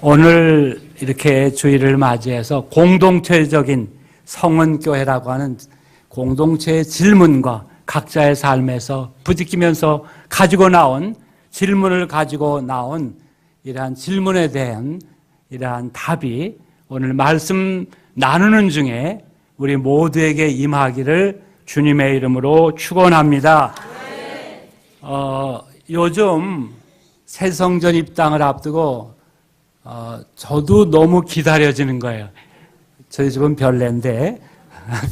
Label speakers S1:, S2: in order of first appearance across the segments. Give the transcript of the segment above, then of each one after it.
S1: 오늘 이렇게 주일을 맞이해서 공동체적인 성은교회라고 하는 공동체의 질문과 각자의 삶에서 부딪히면서 가지고 나온 질문을 가지고 나온 이러한 질문에 대한 이러한 답이 오늘 말씀 나누는 중에 우리 모두에게 임하기를 주님의 이름으로 축원합니다. 요즘 새성전 입당을 앞두고 저도 너무 기다려지는 거예요. 저희 집은 별내인데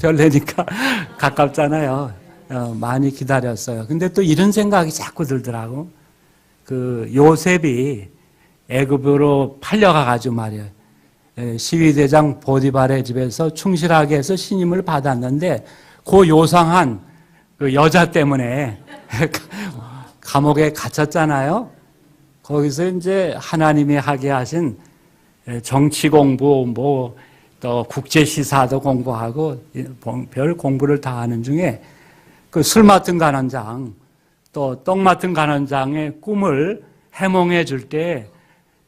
S1: 별내니까 가깝잖아요. 많이 기다렸어요. 근데 또 이런 생각이 자꾸 들더라고. 그 요셉이 애굽으로 팔려가가지고 말이에요. 시위대장 보디발의 집에서 충실하게 해서 신임을 받았는데 그 요상한 그 여자 때문에 감옥에 갇혔잖아요. 거기서 이제 하나님이 하게 하신 정치 공부, 또 국제 시사도 공부하고 별 공부를 다 하는 중에 그 술 맡은 간원장, 또 떡 맡은 간원장의 꿈을 해몽해 줄 때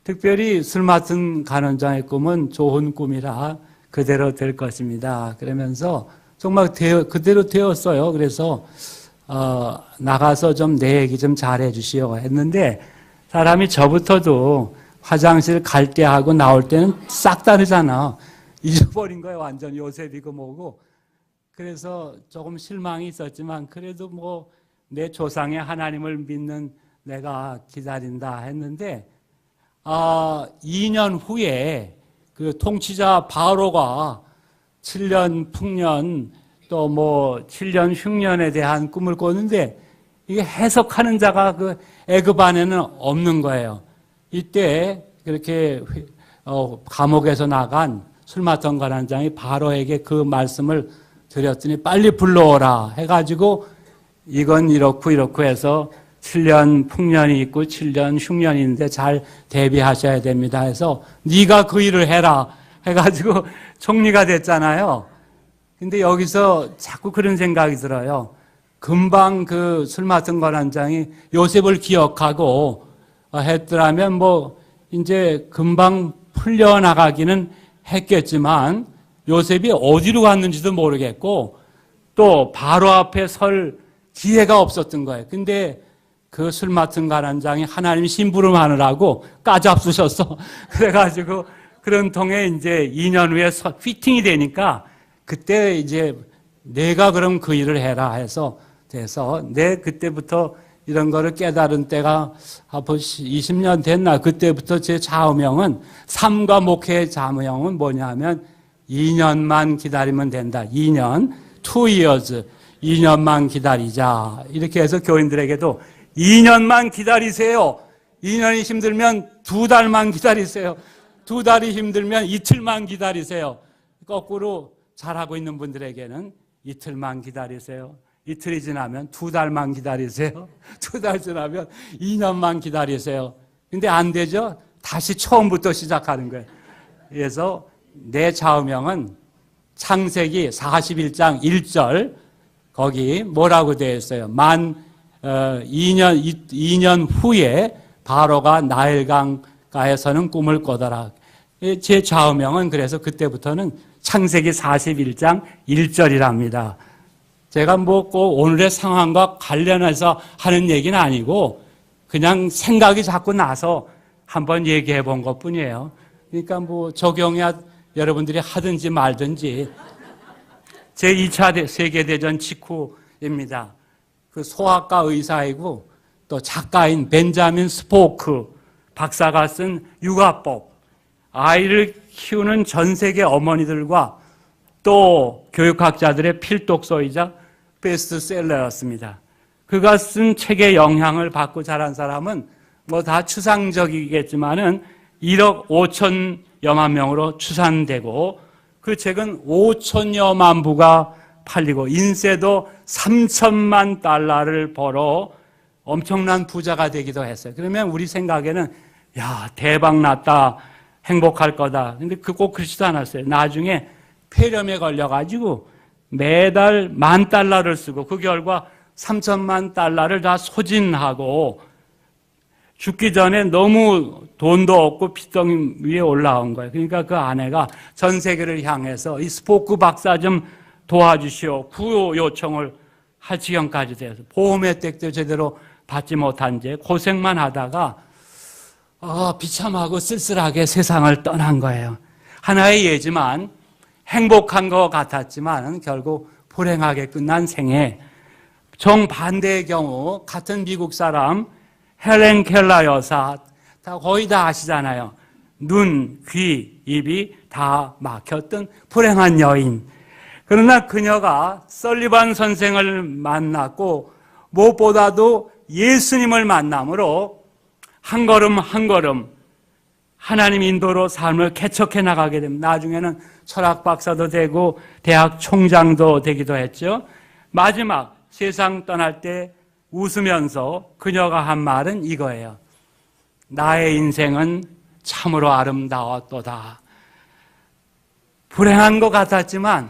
S1: 특별히 술 맡은 간원장의 꿈은 좋은 꿈이라 그대로 될 것입니다. 그러면서 정말 그대로 되었어요. 그래서 나가서 좀 내 얘기 좀 잘해 주시오 했는데 사람이 저부터도 화장실 갈 때 하고 나올 때는 싹 다르잖아. 잊어버린 거예요. 완전 요셉이고 뭐고. 그래서 조금 실망이 있었지만 그래도 뭐 내 조상의 하나님을 믿는 내가 기다린다 했는데 2년 후에 그 통치자 바로가 7년 풍년 또 뭐 7년 흉년에 대한 꿈을 꿨는데 이게 해석하는 자가 그 애굽 안에는 없는 거예요. 이때 그렇게 감옥에서 나간 술 맡은 관원장이 바로에게 그 말씀을 드렸더니 빨리 불러오라 해가지고 이건 이렇고 해서 7년 풍년이 있고 7년 흉년인데 잘 대비하셔야 됩니다 해서 네가 그 일을 해라 해가지고 총리가 됐잖아요. 근데 여기서 자꾸 그런 생각이 들어요. 금방 그 술 맡은 관원장이 요셉을 기억하고 했더라면 뭐 이제 금방 풀려나가기는 했겠지만 요셉이 어디로 갔는지도 모르겠고 또 바로 앞에 설 기회가 없었던 거예요. 근데 그 술 맡은 관원장이 하나님 심부름하느라고 까잡수셨어. 그래가지고 그런 통에 이제 2년 후에 피팅이 되니까 그때 이제 내가 그럼 그 일을 해라 해서 돼서 내 그때부터 이런 거를 깨달은 때가 벌써 20년 됐나. 그때부터 제 좌우명은 삶과 목회의 좌우명은 뭐냐 하면 2년만 기다리면 된다. 2년, 2 years, 2년만 기다리자. 이렇게 해서 교인들에게도 2년만 기다리세요. 2년이 힘들면 2달만 기다리세요. 2달이 힘들면 이틀만 기다리세요. 거꾸로 잘하고 있는 분들에게는 이틀만 기다리세요. 이틀이 지나면 2달만 기다리세요. 2달 지나면 2년만 기다리세요. 근데 안 되죠? 다시 처음부터 시작하는 거예요. 그래서 내 좌우명은 창세기 41장 1절 거기 뭐라고 되어 있어요? 2년 후에 바로가 나일강가에서는 꿈을 꿔더라. 제 좌우명은 그래서 그때부터는 창세기 41장 1절이랍니다. 제가 뭐 꼭 오늘의 상황과 관련해서 하는 얘기는 아니고 그냥 생각이 자꾸 나서 한번 얘기해 본 것 뿐이에요. 그러니까 뭐 적용이야 여러분들이 하든지 말든지. 제2차 세계대전 직후입니다. 그 소아과 의사이고 또 작가인 벤자민 스포크 박사가 쓴 육아법, 아이를 키우는 전 세계 어머니들과 또 교육학자들의 필독서이자 베스트셀러였습니다. 그가 쓴 책의 영향을 받고 자란 사람은 뭐 다 추상적이겠지만은 1억 5천여만 명으로 추산되고 그 책은 5천여만 부가 팔리고 인쇄도 3천만 달러를 벌어 엄청난 부자가 되기도 했어요. 그러면 우리 생각에는 야 대박 났다, 행복할 거다. 근데 꼭 그렇지도 않았어요. 나중에 폐렴에 걸려가지고 매달 $10,000를 쓰고 그 결과 3천만 달러를 다 소진하고 죽기 전에 너무 돈도 없고 빚덩이 위에 올라온 거예요. 그러니까 그 아내가 전 세계를 향해서 이 스포크 박사 좀 도와주시오. 구호 요청을 할 지경까지 돼서 보험 혜택도 제대로 받지 못한 채 고생만 하다가 비참하고 쓸쓸하게 세상을 떠난 거예요. 하나의 예지만 행복한 것 같았지만 결국 불행하게 끝난 생애. 정반대의 경우 같은 미국 사람 헬렌 켈러 여사 거의 다 아시잖아요. 눈, 귀, 입이 다 막혔던 불행한 여인. 그러나 그녀가 설리반 선생을 만났고 무엇보다도 예수님을 만남으로 한 걸음 한 걸음 하나님 인도로 삶을 개척해 나가게 됩니다. 나중에는 철학 박사도 되고 대학 총장도 되기도 했죠. 마지막 세상 떠날 때 웃으면서 그녀가 한 말은 이거예요. 나의 인생은 참으로 아름다웠도다. 불행한 것 같았지만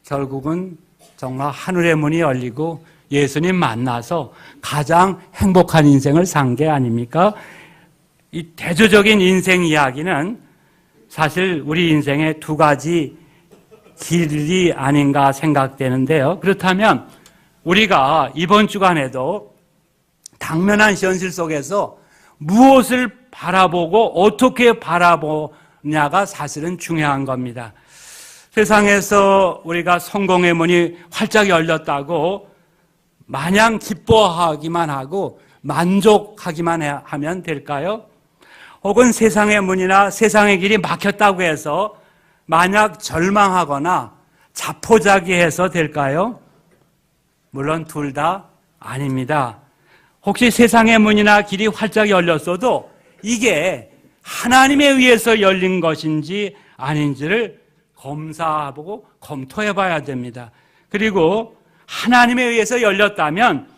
S1: 결국은 정말 하늘의 문이 열리고 예수님 만나서 가장 행복한 인생을 산 게 아닙니까? 이 대조적인 인생 이야기는 사실 우리 인생의 두 가지 길이 아닌가 생각되는데요. 그렇다면 우리가 이번 주간에도 당면한 현실 속에서 무엇을 바라보고 어떻게 바라보냐가 사실은 중요한 겁니다. 세상에서 우리가 성공의 문이 활짝 열렸다고 마냥 기뻐하기만 하고 만족하기만 하면 될까요? 혹은 세상의 문이나 세상의 길이 막혔다고 해서 만약 절망하거나 자포자기해서 될까요? 물론 둘 다 아닙니다. 혹시 세상의 문이나 길이 활짝 열렸어도 이게 하나님에 의해서 열린 것인지 아닌지를 검사하고 검토해 봐야 됩니다. 그리고 하나님에 의해서 열렸다면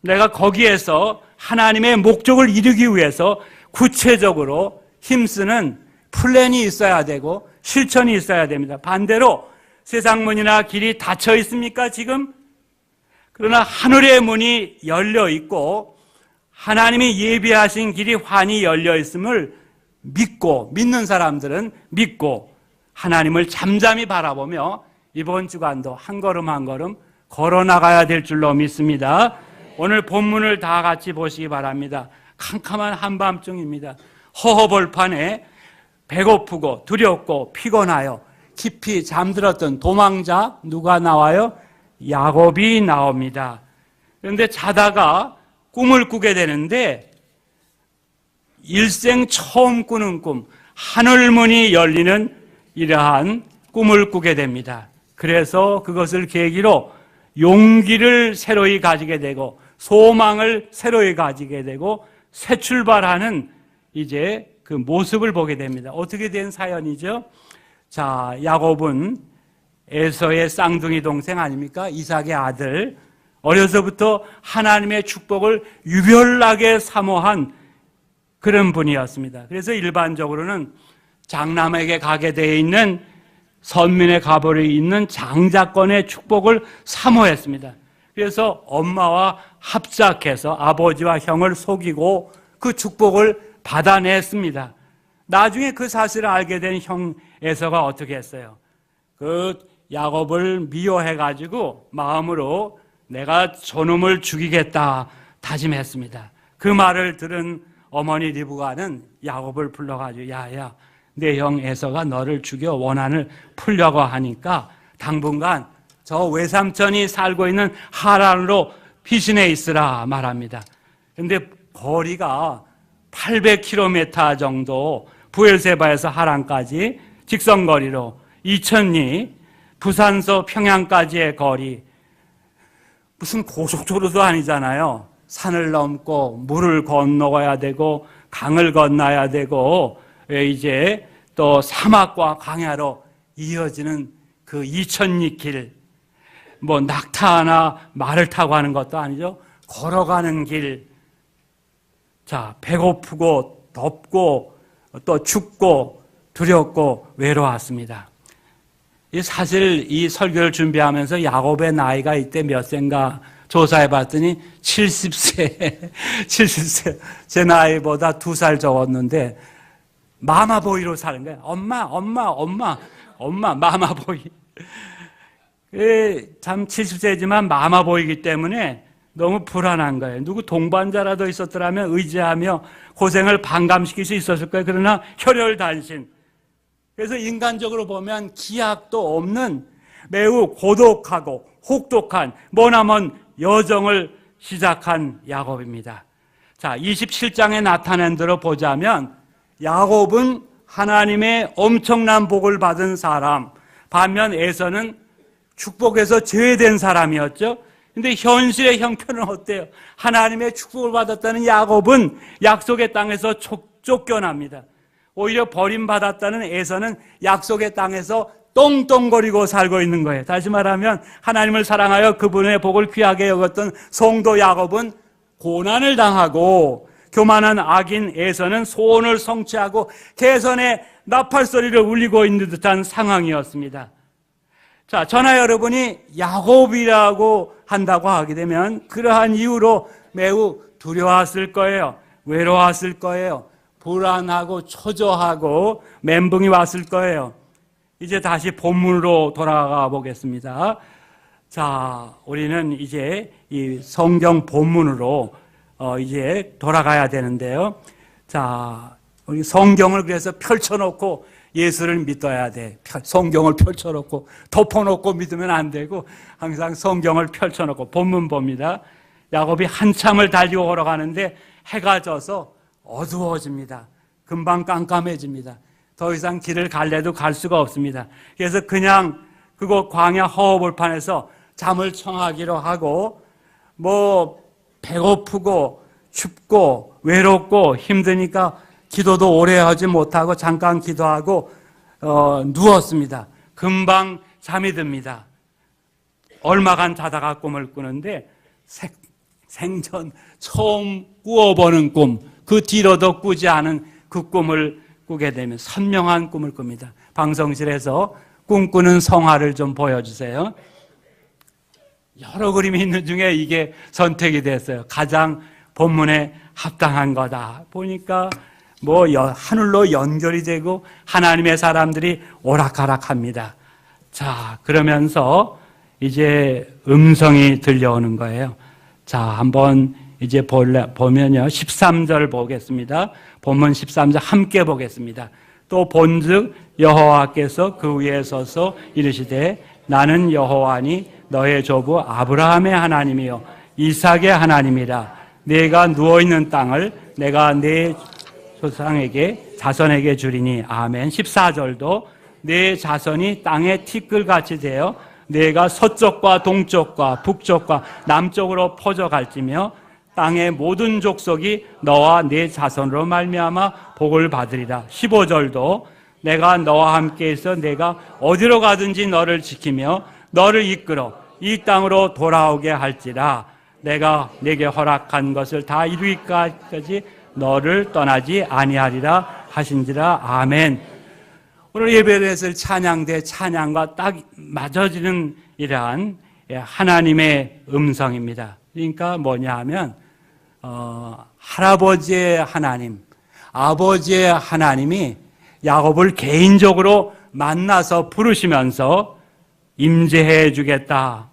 S1: 내가 거기에서 하나님의 목적을 이루기 위해서 구체적으로 힘쓰는 플랜이 있어야 되고 실천이 있어야 됩니다. 반대로 세상 문이나 길이 닫혀 있습니까, 지금? 그러나 하늘의 문이 열려 있고 하나님이 예비하신 길이 환히 열려 있음을 믿는 사람들은 믿고 하나님을 잠잠히 바라보며 이번 주간도 한 걸음 한 걸음 걸어 나가야 될 줄로 믿습니다. 오늘 본문을 다 같이 보시기 바랍니다. 캄캄한 한밤중입니다. 허허벌판에 배고프고 두렵고 피곤하여 깊이 잠들었던 도망자 누가 나와요? 야곱이 나옵니다. 그런데 자다가 꿈을 꾸게 되는데 일생 처음 꾸는 꿈, 하늘문이 열리는 이러한 꿈을 꾸게 됩니다. 그래서 그것을 계기로 용기를 새로이 가지게 되고 소망을 새로이 가지게 되고 새 출발하는 이제 그 모습을 보게 됩니다. 어떻게 된 사연이죠? 자, 야곱은 에서의 쌍둥이 동생 아닙니까? 이삭의 아들. 어려서부터 하나님의 축복을 유별나게 사모한 그런 분이었습니다. 그래서 일반적으로는 장남에게 가게 되어 있는 선민의 가보에 있는 장자권의 축복을 사모했습니다. 그래서 엄마와 합작해서 아버지와 형을 속이고 그 축복을 받아냈습니다. 나중에 그 사실을 알게 된 형 에서가 어떻게 했어요? 그 야곱을 미워해가지고 마음으로 내가 저놈을 죽이겠다 다짐했습니다. 그 말을 들은 어머니 리브가는 야곱을 불러가지고 야야 내 형 에서가 너를 죽여 원한을 풀려고 하니까 당분간 저 외삼촌이 살고 있는 하란으로 피신해 있으라 말합니다. 그런데 거리가 800km 정도 부엘세바에서 하란까지 직선거리로 2000리 부산서 평양까지의 거리, 무슨 고속도로도 아니잖아요. 산을 넘고 물을 건너가야 되고 강을 건너야 되고 이제 또 사막과 광야로 이어지는 그 2000리 길, 뭐 낙타나 말을 타고 하는 것도 아니죠. 걸어가는 길. 자, 배고프고 덥고 또 춥고 두렵고 외로웠습니다. 사실 이 설교를 준비하면서 야곱의 나이가 이때 몇 세인가 조사해 봤더니 70세, 70세. 제 나이보다 2살 적었는데, 마마보이로 사는 거예요. 엄마, 마마보이. 참 70세지만 마마보이기 때문에 너무 불안한 거예요. 누구 동반자라도 있었더라면 의지하며 고생을 반감시킬 수 있었을 거예요. 그러나 혈혈단신. 그래서 인간적으로 보면 기약도 없는 매우 고독하고 혹독한 머나먼 여정을 시작한 야곱입니다. 자, 27장에 나타낸 대로 보자면 야곱은 하나님의 엄청난 복을 받은 사람, 반면 에서는 축복에서 제외된 사람이었죠. 근데 현실의 형편은 어때요? 하나님의 축복을 받았다는 야곱은 약속의 땅에서 쫓겨납니다. 오히려 버림받았다는 에서는 약속의 땅에서 똥똥거리고 살고 있는 거예요. 다시 말하면 하나님을 사랑하여 그분의 복을 귀하게 여겼던 성도 야곱은 고난을 당하고, 교만한 악인 에서는 소원을 성취하고 개선의 나팔소리를 울리고 있는 듯한 상황이었습니다. 자, 저나 여러분이 야곱이라고 한다고 하게 되면 그러한 이유로 매우 두려웠을 거예요. 외로웠을 거예요. 불안하고 초조하고 멘붕이 왔을 거예요. 이제 다시 본문으로 돌아가 보겠습니다. 자, 우리는 이제 이 성경 본문으로 이제 돌아가야 되는데요. 자, 우리 성경을 그래서 펼쳐놓고 예수를 믿어야 돼. 성경을 펼쳐놓고 덮어놓고 믿으면 안 되고 항상 성경을 펼쳐놓고 본문 봅니다. 야곱이 한참을 달리고 걸어가는데 해가 져서 어두워집니다. 금방 깜깜해집니다. 더 이상 길을 갈래도 갈 수가 없습니다. 그래서 그냥 그곳 광야 허허벌판에서 잠을 청하기로 하고, 뭐 배고프고 춥고 외롭고 힘드니까 기도도 오래 하지 못하고 잠깐 기도하고 누웠습니다. 금방 잠이 듭니다. 얼마간 자다가 꿈을 꾸는데 생전 처음 꾸어보는 꿈, 그 뒤로도 꾸지 않은 그 꿈을 꾸게 되면 선명한 꿈을 꿉니다. 방송실에서 꿈꾸는 성화를 좀 보여주세요. 여러 그림이 있는 중에 이게 선택이 됐어요. 가장 본문에 합당한 거다. 보니까 뭐 하늘로 연결이 되고 하나님의 사람들이 오락가락합니다. 자, 그러면서 이제 음성이 들려오는 거예요. 자, 한번 이제 보면요, 13절 보겠습니다. 본문 13절 함께 보겠습니다. 또 본즉 여호와께서 그 위에 서서 이르시되 나는 여호와니 너의 조부 아브라함의 하나님이요 이삭의 하나님이라. 내가 누워있는 땅을 내가 내 조상에게 자손에게 주리니. 아멘. 14절도 내 자손이 땅의 티끌같이 되어 내가 서쪽과 동쪽과 북쪽과 남쪽으로 퍼져갈지며 땅의 모든 족속이 너와 내 자손으로 말미암아 복을 받으리라. 15절도 내가 너와 함께해서 내가 어디로 가든지 너를 지키며 너를 이끌어 이 땅으로 돌아오게 할지라. 내가 내게 허락한 것을 다 이루기까지 너를 떠나지 아니하리라 하신지라. 아멘. 오늘 예배에서 찬양대 찬양과 딱 맞아지는 이러한 하나님의 음성입니다. 그러니까 뭐냐 하면 할아버지의 하나님, 아버지의 하나님이 야곱을 개인적으로 만나서 부르시면서 임재해 주겠다,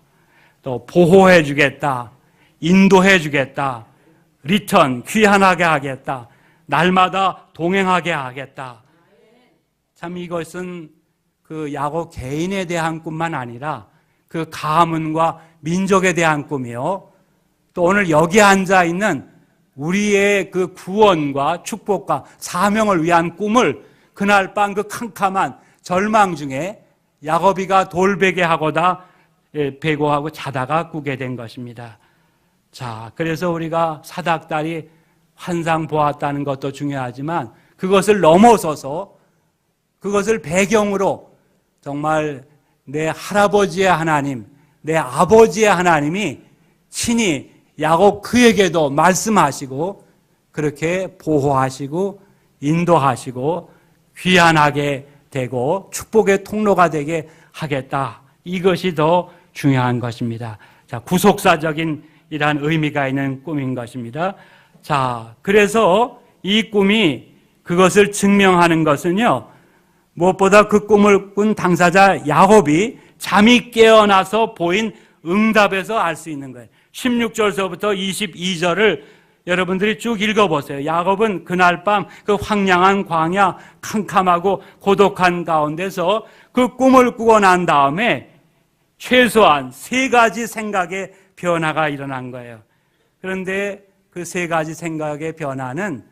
S1: 또 보호해 주겠다, 인도해 주겠다, 리턴 귀환하게 하겠다, 날마다 동행하게 하겠다. 참 이것은 그 야곱 개인에 대한 꿈만 아니라 그 가문과 민족에 대한 꿈이요, 또 오늘 여기 앉아 있는 우리의 그 구원과 축복과 사명을 위한 꿈을 그날 밤 그 캄캄한 절망 중에 야곱이가 돌베개 하고다 베고하고 자다가 꾸게 된 것입니다. 자, 그래서 우리가 사닥다리 환상 보았다는 것도 중요하지만 그것을 넘어서서 그것을 배경으로 정말 내 할아버지의 하나님, 내 아버지의 하나님이 친히 야곱 그에게도 말씀하시고 그렇게 보호하시고 인도하시고 귀환하게 되고 축복의 통로가 되게 하겠다. 이것이 더 중요한 것입니다. 자, 구속사적인 이러한 의미가 있는 꿈인 것입니다. 자, 그래서 이 꿈이 그것을 증명하는 것은요, 무엇보다 그 꿈을 꾼 당사자 야곱이 잠이 깨어나서 보인 응답에서 알 수 있는 거예요. 16절서부터 22절을 여러분들이 쭉 읽어보세요. 야곱은 그날 밤 그 황량한 광야, 캄캄하고 고독한 가운데서 그 꿈을 꾸고 난 다음에 최소한 3가지 생각의 변화가 일어난 거예요. 그런데 그 3가지 생각의 변화는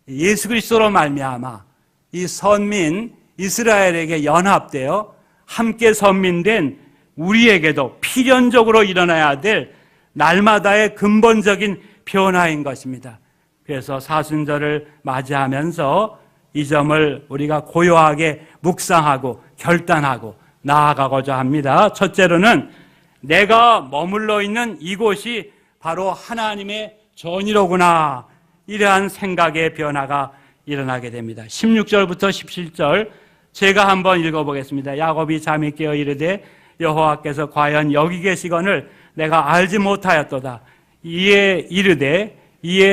S1: 예수 그리스도로 말미암아 이 선민 이스라엘에게 연합되어 함께 선민된 우리에게도 필연적으로 일어나야 될 날마다의 근본적인 변화인 것입니다. 그래서 사순절을 맞이하면서 이 점을 우리가 고요하게 묵상하고 결단하고 나아가고자 합니다. 첫째로는 내가 머물러 있는 이곳이 바로 하나님의 전이로구나, 이러한 생각의 변화가 일어나게 됩니다. 16절부터 17절 제가 한번 읽어보겠습니다. 야곱이 잠이 깨어 이르되 여호와께서 과연 여기 계시거늘 내가 알지 못하였도다. 이에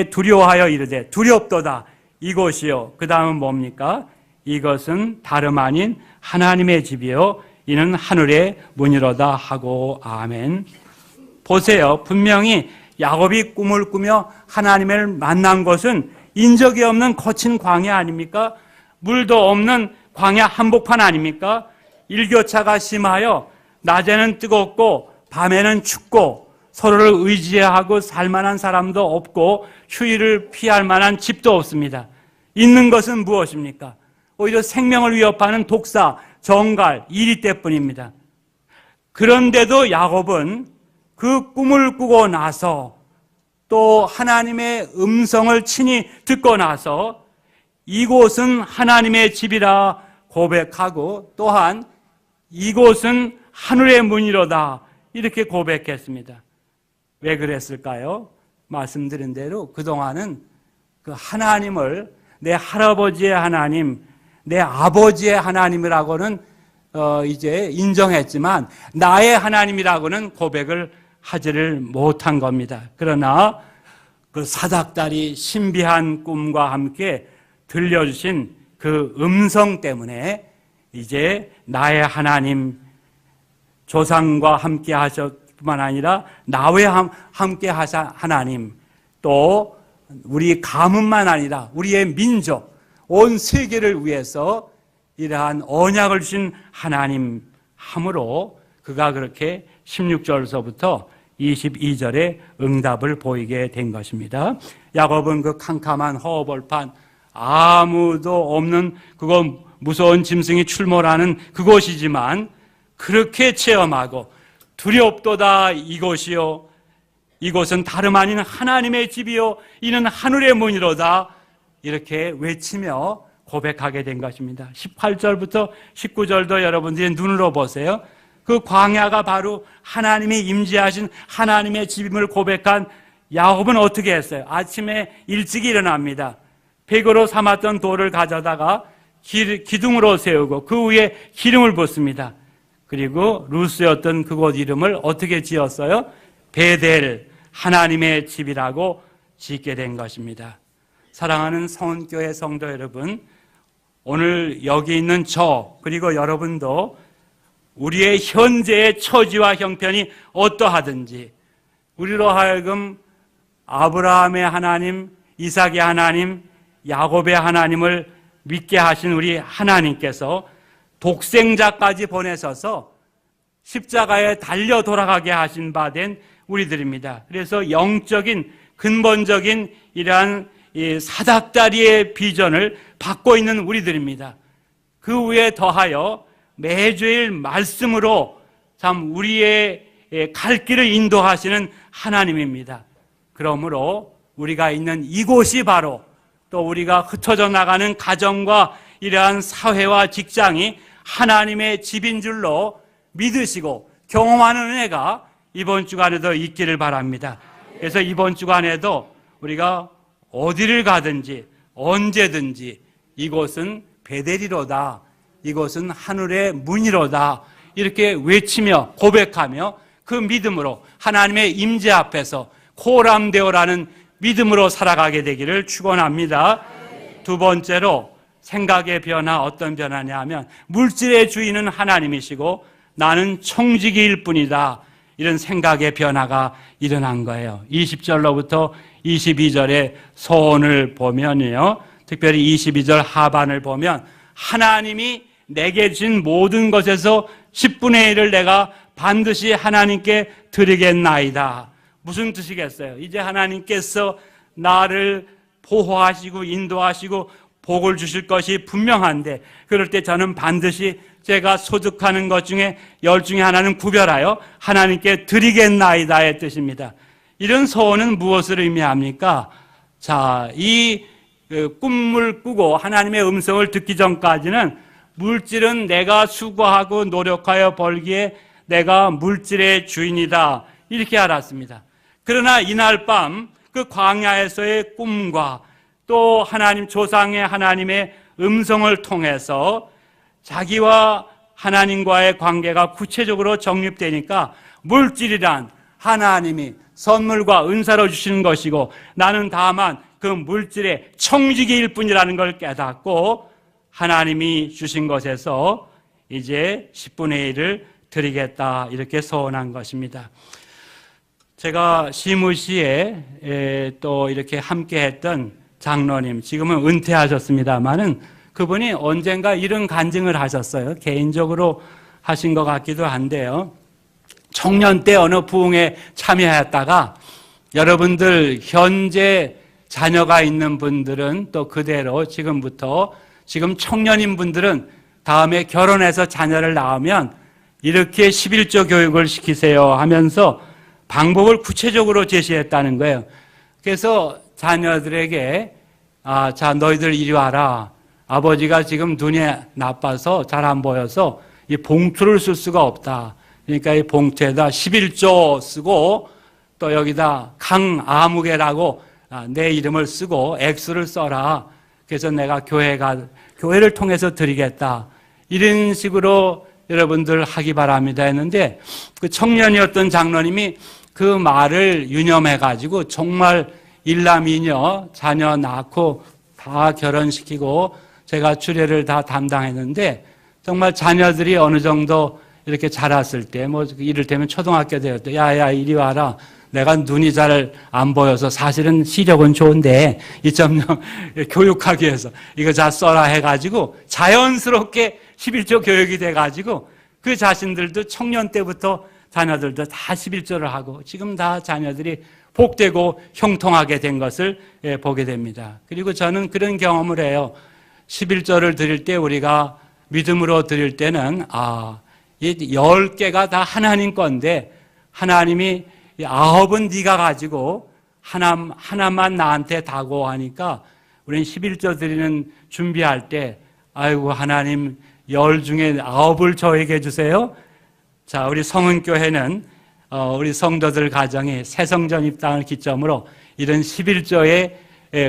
S1: 두려워하여 이르되 두렵도다. 이곳이요. 그 다음은 뭡니까? 이것은 다름 아닌 하나님의 집이요 이는 하늘의 문이로다 하고. 아멘. 보세요. 분명히 야곱이 꿈을 꾸며 하나님을 만난 것은 인적이 없는 거친 광야 아닙니까? 물도 없는 광야 한복판 아닙니까? 일교차가 심하여 낮에는 뜨겁고 밤에는 춥고 서로를 의지하고 살만한 사람도 없고 휴일을 피할 만한 집도 없습니다. 있는 것은 무엇입니까? 오히려 생명을 위협하는 독사, 정갈, 이리 때뿐입니다. 그런데도 야곱은 그 꿈을 꾸고 나서 또 하나님의 음성을 친히 듣고 나서 이곳은 하나님의 집이라 고백하고 또한 이곳은 하늘의 문이로다 이렇게 고백했습니다. 왜 그랬을까요? 말씀드린 대로 그동안은 그 하나님을 내 할아버지의 하나님, 내 아버지의 하나님이라고는 이제 인정했지만 나의 하나님이라고는 고백을 하지를 못한 겁니다. 그러나 그 사닥다리 신비한 꿈과 함께 들려주신 그 음성 때문에 이제 나의 하나님, 조상과 함께 하셨뿐만 아니라 나와 함께 하사 하나님, 또 우리 가문만 아니라 우리의 민족, 온 세계를 위해서 이러한 언약을 주신 하나님 함으로 그가 그렇게 16절서부터 22절에 응답을 보이게 된 것입니다. 야곱은 그 캄캄한 허허벌판, 아무도 없는 그거 무서운 짐승이 출몰하는 그곳이지만 그렇게 체험하고 두렵도다 이곳이요 이곳은 다름 아닌 하나님의 집이요 이는 하늘의 문이로다 이렇게 외치며 고백하게 된 것입니다. 18절부터 19절도 여러분들이 눈으로 보세요. 그 광야가 바로 하나님이 임재하신 하나님의 집임을 고백한 야곱은 어떻게 했어요? 아침에 일찍 일어납니다. 백으로 삼았던 돌을 가져다가 기둥으로 세우고 그 위에 기름을 붓습니다. 그리고 루스였던 그곳 이름을 어떻게 지었어요? 베델, 하나님의 집이라고 짓게 된 것입니다. 사랑하는 성원교회 성도 여러분, 오늘 여기 있는 저 그리고 여러분도 우리의 현재의 처지와 형편이 어떠하든지 우리로 하여금 아브라함의 하나님, 이삭의 하나님, 야곱의 하나님을 믿게 하신 우리 하나님께서 독생자까지 보내셔서 십자가에 달려 돌아가게 하신 바 된 우리들입니다. 그래서 영적인 근본적인 이러한 이 사닥다리의 비전을 받고 있는 우리들입니다. 그 위에 더하여 매주일 말씀으로 참 우리의 갈 길을 인도하시는 하나님입니다. 그러므로 우리가 있는 이곳이 바로 또 우리가 흩어져 나가는 가정과 이러한 사회와 직장이 하나님의 집인 줄로 믿으시고 경험하는 은혜가 이번 주간에도 있기를 바랍니다. 그래서 이번 주간에도 우리가 어디를 가든지 언제든지 이곳은 베델이로다, 이곳은 하늘의 문이로다 이렇게 외치며 고백하며 그 믿음으로 하나님의 임재 앞에서 코람데오라는 믿음으로 살아가게 되기를 축원합니다. 두 번째로 생각의 변화, 어떤 변화냐 하면 물질의 주인은 하나님이시고 나는 청지기일 뿐이다. 이런 생각의 변화가 일어난 거예요. 20절로부터 22절의 소원을 보면요, 특별히 22절 하반을 보면 하나님이 내게 주신 모든 것에서 10분의 1을 내가 반드시 하나님께 드리겠나이다. 무슨 뜻이겠어요? 이제 하나님께서 나를 보호하시고 인도하시고 복을 주실 것이 분명한데, 그럴 때 저는 반드시 제가 소득하는 것 중에 10중에 하나는 구별하여 하나님께 드리겠나이다의 뜻입니다. 이런 소원은 무엇을 의미합니까? 자, 이 꿈을 꾸고 하나님의 음성을 듣기 전까지는 물질은 내가 수고하고 노력하여 벌기에 내가 물질의 주인이다, 이렇게 알았습니다. 그러나 이날 밤 그 광야에서의 꿈과 또 하나님, 조상의 하나님의 음성을 통해서 자기와 하나님과의 관계가 구체적으로 정립되니까 물질이란 하나님이 선물과 은사로 주시는 것이고 나는 다만 그 물질의 청지기일 뿐이라는 걸 깨닫고 하나님이 주신 것에서 이제 10분의 1을 드리겠다, 이렇게 소원한 것입니다. 제가 시무시에 또 이렇게 함께 했던 장로님, 지금은 은퇴하셨습니다만은 그분이 언젠가 이런 간증을 하셨어요. 개인적으로 하신 것 같기도 한데요. 청년 때 어느 부흥에 참여했다가 여러분들 현재 자녀가 있는 분들은 또 그대로 지금부터, 지금 청년인 분들은 다음에 결혼해서 자녀를 낳으면 이렇게 11조 교육을 시키세요 하면서 방법을 구체적으로 제시했다는 거예요. 그래서 자녀들에게 자, 너희들 이리 와라. 아버지가 지금 눈이 나빠서 잘 안 보여서 이 봉투를 쓸 수가 없다. 그러니까 이 봉투에다 11조 쓰고 또 여기다 강아무개라고 내 이름을 쓰고 X를 써라. 그래서 내가 교회를 통해서 드리겠다. 이런 식으로 여러분들 하기 바랍니다 했는데, 그 청년이었던 장로님이 그 말을 유념해가지고 정말 일남이녀 자녀 낳고 다 결혼시키고 제가 주례를 다 담당했는데, 정말 자녀들이 어느 정도 이렇게 자랐을 때, 뭐 이를테면 초등학교 되었을 때, 야야 이리 와라. 내가 눈이 잘 안 보여서 사실은 시력은 좋은데 2.0 교육하기 위해서 이거 다 써라 해가지고 자연스럽게 11조 교육이 돼가지고 그 자신들도 청년 때부터 자녀들도 다 11조를 하고 지금 다 자녀들이 복되고 형통하게 된 것을 보게 됩니다. 그리고 저는 그런 경험을 해요. 11조를 드릴 때 우리가 믿음으로 드릴 때는 이 10개가 다 하나님 건데 하나님이 9은 네가 가지고 하나만 나한테 다고 하니까 우리는 11조 드리는 준비할 때 아이고 하나님 10 중에 9을 저에게 주세요. 자, 우리 성은교회는 우리 성도들 가정이 새성전 입당을 기점으로 이런 11조의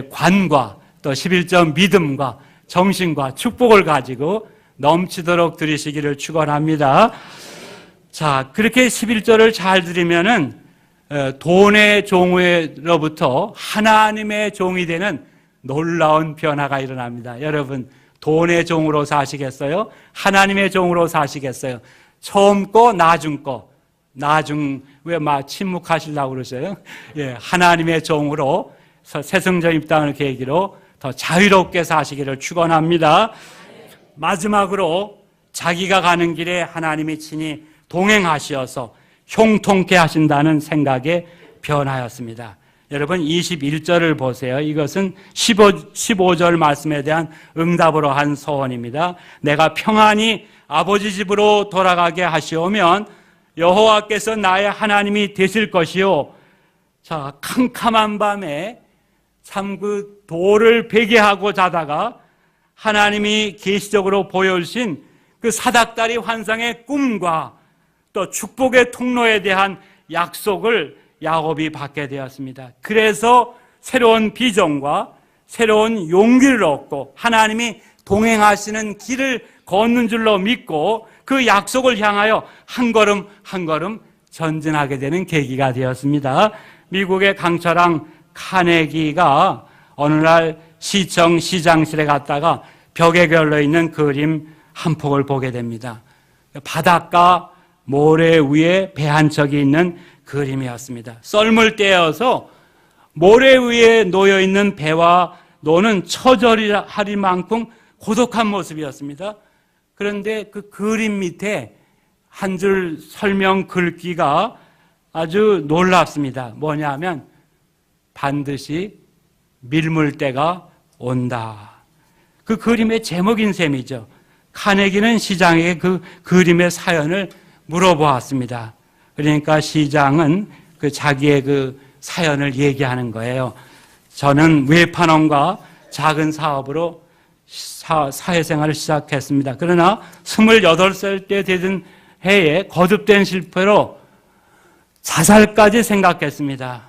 S1: 관과 또 11조 믿음과 정신과 축복을 가지고 넘치도록 드리시기를 축원합니다. 자, 그렇게 11조를 잘 드리면은 돈의 종으로부터 하나님의 종이 되는 놀라운 변화가 일어납니다. 여러분, 돈의 종으로 사시겠어요? 하나님의 종으로 사시겠어요? 처음 거, 나중 거. 왜 막 침묵하시려고 그러세요? 예, 하나님의 종으로 새성전 입당을 계기로 더 자유롭게 사시기를 축원합니다. 마지막으로 자기가 가는 길에 하나님이 친히 동행하시어서 형통케 하신다는 생각에 변하였습니다. 여러분 21절을 보세요. 이것은 15절 말씀에 대한 응답으로 한 소원입니다. 내가 평안히 아버지 집으로 돌아가게 하시오면 여호와께서 나의 하나님이 되실 것이요. 자, 캄캄한 밤에 참 그 돌을 베개하고 자다가 하나님이 계시적으로 보여주신 그 사닥다리 환상의 꿈과 또 축복의 통로에 대한 약속을 야곱이 받게 되었습니다. 그래서 새로운 비전과 새로운 용기를 얻고 하나님이 동행하시는 길을 걷는 줄로 믿고 그 약속을 향하여 한 걸음 한 걸음 전진하게 되는 계기가 되었습니다. 미국의 강철왕 카네기가 어느 날 시청 시장실에 갔다가 벽에 걸려있는 그림 한 폭을 보게 됩니다. 바닷가 모래 위에 배 한 척이 있는 그림이었습니다. 썰물 떼어서 모래 위에 놓여있는 배와 노는 처절할 만큼 고독한 모습이었습니다. 그런데 그 그림 밑에 한 줄 설명 글귀가 아주 놀랍습니다. 뭐냐면 반드시 밀물 때가 온다. 그 그림의 제목인 셈이죠. 카네기는 시장에게 그 그림의 사연을 물어보았습니다. 그러니까 시장은 그 자기의 그 사연을 얘기하는 거예요. 저는 외판원과 작은 사업으로 사회생활을 시작했습니다. 그러나 28살 때 되던 해에 거듭된 실패로 자살까지 생각했습니다.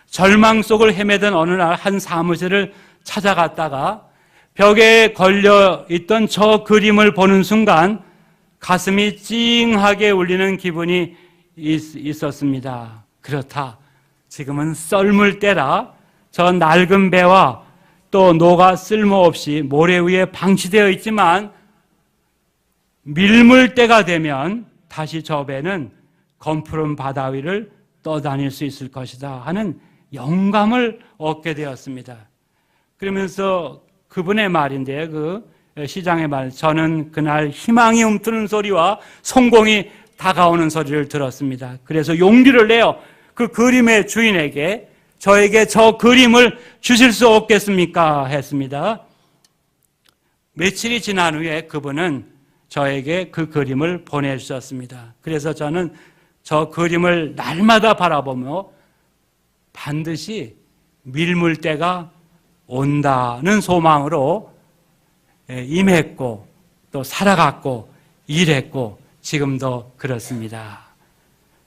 S1: 절망 속을 헤매던 어느 날 한 사무실을 찾아갔다가 벽에 걸려 있던 저 그림을 보는 순간 가슴이 찡하게 울리는 기분이 있었습니다. 그렇다. 지금은 썰물 때라 저 낡은 배와 또 노가 쓸모없이 모래 위에 방치되어 있지만 밀물 때가 되면 다시 저 배는 검푸른 바다 위를 떠다닐 수 있을 것이다 하는 영감을 얻게 되었습니다. 그러면서 그분의 말인데 그 시장의 말, 저는 그날 희망이 움트는 소리와 성공이 다가오는 소리를 들었습니다. 그래서 용기를 내어 그 그림의 주인에게 저에게 저 그림을 주실 수 없겠습니까? 했습니다. 며칠이 지난 후에 그분은 저에게 그 그림을 보내주셨습니다. 그래서 저는 저 그림을 날마다 바라보며 반드시 밀물 때가 온다는 소망으로 임했고 또 살아갔고 일했고 지금도 그렇습니다.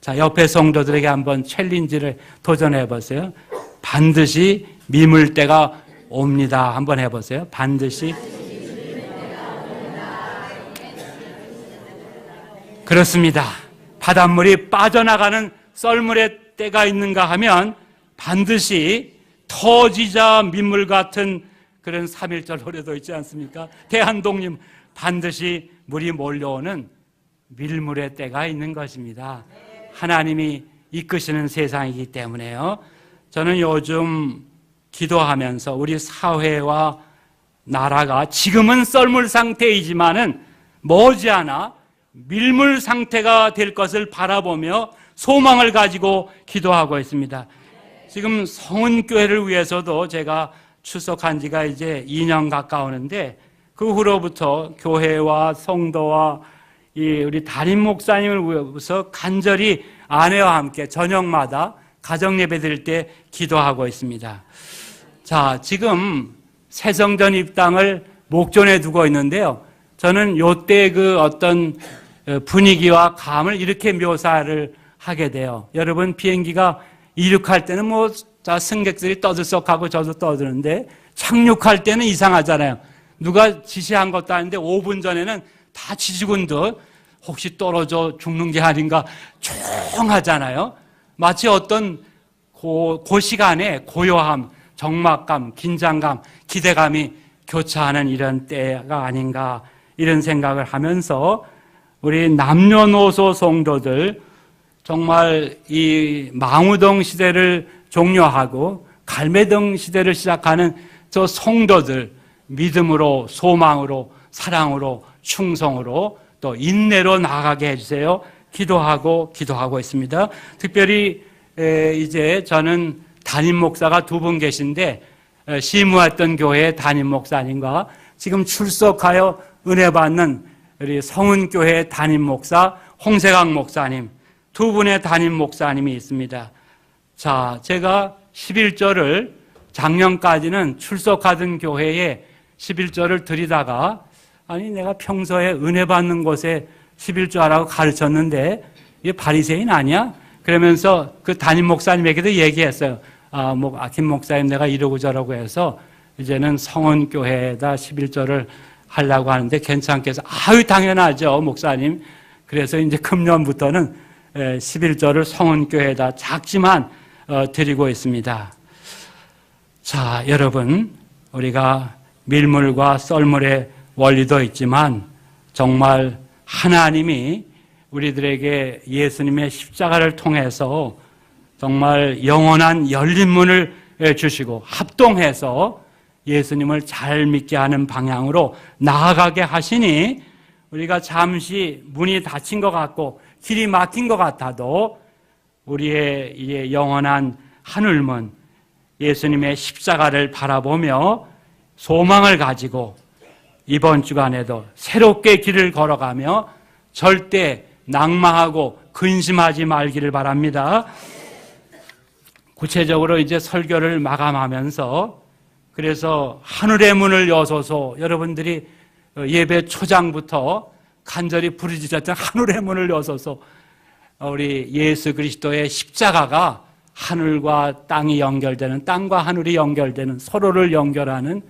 S1: 자, 옆에 성도들에게 한번 챌린지를 도전해 보세요. 반드시 밀물 때가 옵니다. 한번 해보세요. 반드시. 그렇습니다. 바닷물이 빠져나가는 썰물의 때가 있는가 하면 반드시 터지자 민물 같은 그런 3.1절 노래도 있지 않습니까? 대한독립 반드시 물이 몰려오는 밀물의 때가 있는 것입니다. 하나님이 이끄시는 세상이기 때문에요. 저는 요즘 기도하면서 우리 사회와 나라가 지금은 썰물 상태이지만은 머지않아 밀물 상태가 될 것을 바라보며 소망을 가지고 기도하고 있습니다. 지금 성은교회를 위해서도 제가 출석한 지가 이제 2년 가까우는데 그 후로부터 교회와 성도와 우리 담임 목사님을 위해서 간절히 아내와 함께 저녁마다 가정 예배 드릴 때 기도하고 있습니다. 자, 지금 새성전 입당을 목전에 두고 있는데요. 저는 요때 그 어떤 분위기와 감을 이렇게 묘사를 하게 돼요. 여러분 비행기가 이륙할 때는 뭐 승객들이 떠들썩하고 저도 떠드는데 착륙할 때는 이상하잖아요. 누가 지시한 것도 아닌데 5분 전에는 다 지지군 듯 혹시 떨어져 죽는 게 아닌가 조용하잖아요. 마치 어떤 그 시간에 고요함, 적막감, 긴장감, 기대감이 교차하는 이런 때가 아닌가 이런 생각을 하면서 우리 남녀노소 성도들 정말 이 망우동 시대를 종료하고 갈매동 시대를 시작하는 저 성도들 믿음으로 소망으로 사랑으로 충성으로 또 인내로 나아가게 해주세요. 기도하고 있습니다. 특별히 이제 저는 담임 목사가 2분 계신데 시무했던 교회의 담임 목사님과 지금 출석하여 은혜 받는 우리 성은교회 담임 목사 홍세강 목사님 2분의 담임 목사님이 있습니다. 자, 제가 11절을 작년까지는 출석하던 교회에 11절을 드리다가 아니 내가 평소에 은혜 받는 곳에 11절하고 가르쳤는데 이게 바리새인 아니야? 그러면서 그 담임 목사님에게도 얘기했어요. 김 목사님 내가 이러고 저러고 해서 이제는 성원교회에다 11절을 하려고 하는데 괜찮겠어? 아유 당연하죠 목사님. 그래서 이제 금년부터는 11조를 성은교회에다 작지만 드리고 있습니다. 자, 여러분, 우리가 밀물과 썰물의 원리도 있지만 정말 하나님이 우리들에게 예수님의 십자가를 통해서 정말 영원한 열린 문을 주시고 합동해서 예수님을 잘 믿게 하는 방향으로 나아가게 하시니 우리가 잠시 문이 닫힌 것 같고 길이 막힌 것 같아도 우리의 이 영원한 하늘문 예수님의 십자가를 바라보며 소망을 가지고 이번 주간에도 새롭게 길을 걸어가며 절대 낭망하고 근심하지 말기를 바랍니다. 구체적으로 이제 설교를 마감하면서 그래서 하늘의 문을 여소서, 여러분들이 예배 초장부터 간절히 부르짖었던 하늘의 문을 여소서, 우리 예수 그리스도의 십자가가 하늘과 땅이 연결되는, 땅과 하늘이 연결되는, 서로를 연결하는,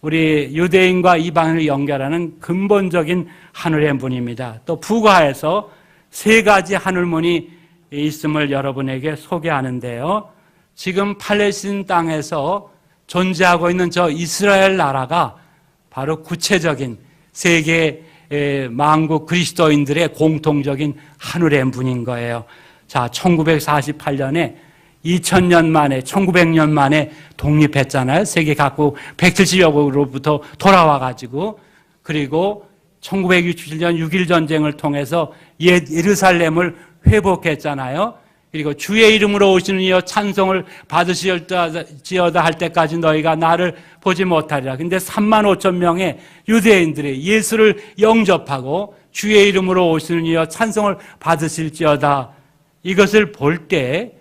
S1: 우리 유대인과 이방인을 연결하는 근본적인 하늘의 문입니다. 또 부가해서 세 가지 하늘문이 있음을 여러분에게 소개하는데요. 지금 팔레스틴 땅에서 존재하고 있는 저 이스라엘 나라가 바로 구체적인 세계 만국 그리스도인들의 공통적인 하늘의 문인 거예요. 자, 1948년에 2000년 만에, 1900년 만에 독립했잖아요. 세계 각국 170여 국으로부터 돌아와가지고. 그리고 1967년 6.1 전쟁을 통해서 옛 예루살렘을 회복했잖아요. 그리고 주의 이름으로 오시는 이여 찬송을 받으시지어다 할 때까지 너희가 나를 보지 못하리라. 근데 3만 5천 명의 유대인들이 예수를 영접하고 주의 이름으로 오시는 이여 찬송을 받으실지어다. 이것을 볼 때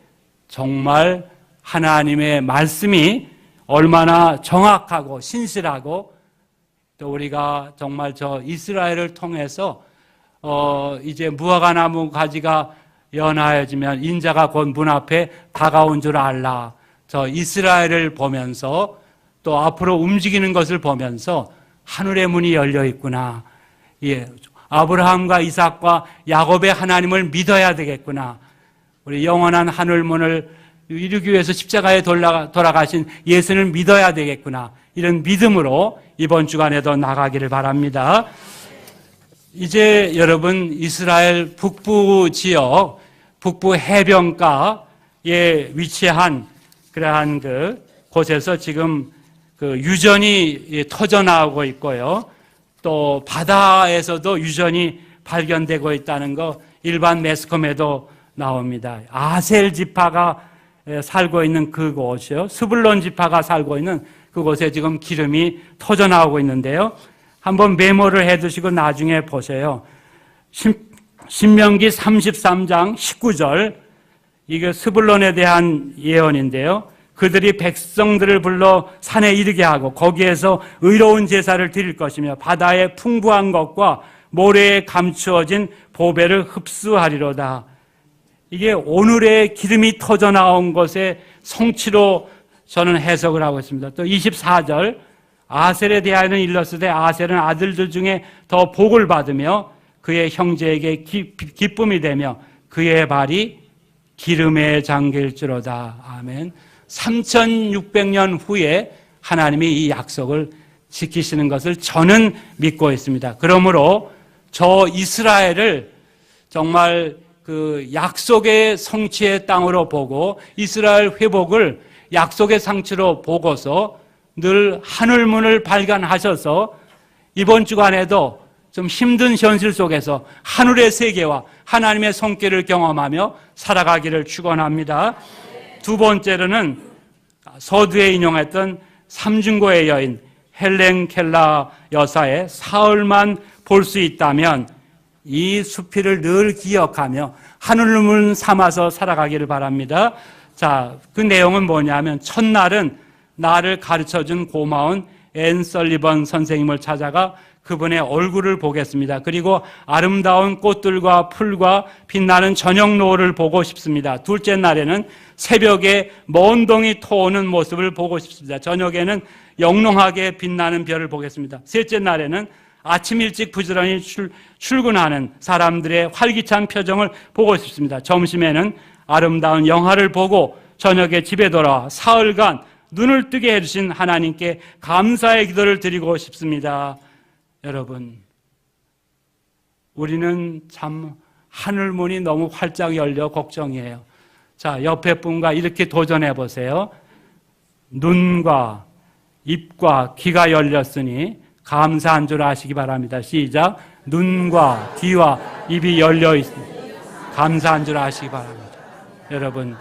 S1: 정말 하나님의 말씀이 얼마나 정확하고 신실하고 또 우리가 정말 저 이스라엘을 통해서 이제 무화과나무 가지가 연하여지면 인자가 곧 문 앞에 다가온 줄 알라. 저 이스라엘을 보면서 또 앞으로 움직이는 것을 보면서 하늘의 문이 열려 있구나. 예, 아브라함과 이삭과 야곱의 하나님을 믿어야 되겠구나. 우리 영원한 하늘문을 이루기 위해서 십자가에 돌아가신 예수를 믿어야 되겠구나. 이런 믿음으로 이번 주간에도 나가기를 바랍니다. 이제 여러분 이스라엘 북부 지역, 북부 해변가에 위치한 그러한 그 곳에서 지금 그 유전이 터져나오고 있고요. 또 바다에서도 유전이 발견되고 있다는 거 일반 매스컴에도 나옵니다. 아셀 지파가 살고 있는 그곳이요. 스불론 지파가 살고 있는 그곳에 지금 기름이 터져나오고 있는데요. 한번 메모를 해두시고 나중에 보세요. 신명기 33장 19절, 이게 스불론에 대한 예언인데요. 그들이 백성들을 불러 산에 이르게 하고 거기에서 의로운 제사를 드릴 것이며 바다의 풍부한 것과 모래에 감추어진 보배를 흡수하리로다. 이게 오늘의 기름이 터져나온 것의 성취로 저는 해석을 하고 있습니다. 또 24절, 아셀에 대하여는 일렀으되 아셀은 아들들 중에 더 복을 받으며 그의 형제에게 기쁨이 되며 그의 발이 기름에 잠길지로다. 아멘. 3600년 후에 하나님이 이 약속을 지키시는 것을 저는 믿고 있습니다. 그러므로 저 이스라엘을 정말 그 약속의 성취의 땅으로 보고 이스라엘 회복을 약속의 상처로 보고서 늘 하늘문을 발견하셔서 이번 주간에도 좀 힘든 현실 속에서 하늘의 세계와 하나님의 손길을 경험하며 살아가기를 축원합니다. 두 번째로는 서두에 인용했던 삼중고의 여인 헬렌 켈러 여사의 사흘만 볼 수 있다면 이 수필을 늘 기억하며 하늘문 삼아서 살아가기를 바랍니다. 자, 그 내용은 뭐냐면 첫날은 나를 가르쳐준 고마운 앤 설리번 선생님을 찾아가 그분의 얼굴을 보겠습니다. 그리고 아름다운 꽃들과 풀과 빛나는 저녁 노을을 보고 싶습니다. 둘째 날에는 새벽에 먼 동이 터오는 모습을 보고 싶습니다. 저녁에는 영롱하게 빛나는 별을 보겠습니다. 셋째 날에는 아침 일찍 부지런히 출근하는 사람들의 활기찬 표정을 보고 싶습니다. 점심에는 아름다운 영화를 보고 저녁에 집에 돌아와 사흘간 눈을 뜨게 해주신 하나님께 감사의 기도를 드리고 싶습니다. 여러분, 우리는 참 하늘문이 너무 활짝 열려 걱정이에요. 자, 옆에 분과 이렇게 도전해 보세요. 눈과 입과 귀가 열렸으니 감사한 줄 아시기 바랍니다. 시작. 눈과 귀와 입이 열려 있습니다. 감사한 줄 아시기 바랍니다. 여러분,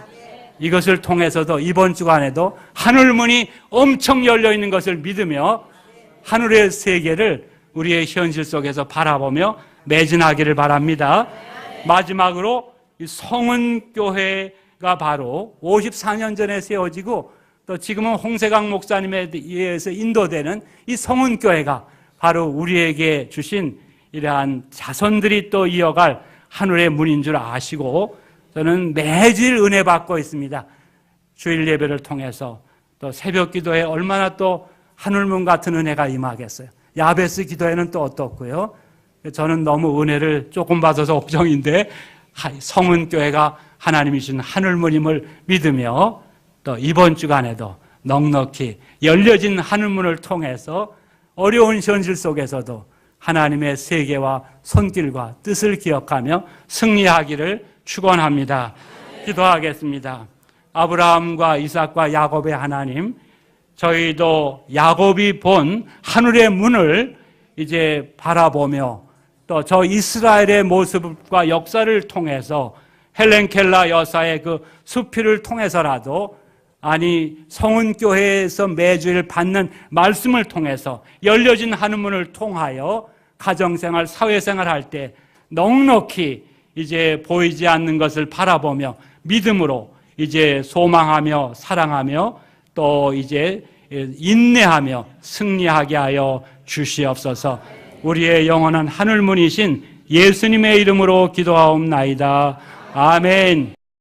S1: 이것을 통해서도 이번 주간에도 하늘문이 엄청 열려 있는 것을 믿으며 하늘의 세계를 우리의 현실 속에서 바라보며 매진하기를 바랍니다. 마지막으로 성은교회가 바로 54년 전에 세워지고 또 지금은 홍세강 목사님에 의해서 인도되는 이 성은교회가 바로 우리에게 주신 이러한 자손들이 또 이어갈 하늘의 문인 줄 아시고 저는 매질 은혜 받고 있습니다. 주일 예배를 통해서 또 새벽 기도에 얼마나 또 하늘문 같은 은혜가 임하겠어요. 야베스 기도에는 또 어떻고요. 저는 너무 은혜를 조금 받아서 걱정인데 성은교회가 하나님이 주신 하늘문임을 믿으며 또 이번 주간에도 넉넉히 열려진 하늘문을 통해서 어려운 현실 속에서도 하나님의 세계와 손길과 뜻을 기억하며 승리하기를 축원합니다. 기도하겠습니다. 아브라함과 이삭과 야곱의 하나님, 저희도 야곱이 본 하늘의 문을 이제 바라보며 또 저 이스라엘의 모습과 역사를 통해서 헬렌 켈러 여사의 그 수필을 통해서라도 아니 성은교회에서 매주일 받는 말씀을 통해서 열려진 하늘문을 통하여 가정생활, 사회생활 할 때 넉넉히 이제 보이지 않는 것을 바라보며 믿음으로 이제 소망하며 사랑하며 또 이제 인내하며 승리하게 하여 주시옵소서. 우리의 영원한 하늘문이신 예수님의 이름으로 기도하옵나이다. 아멘.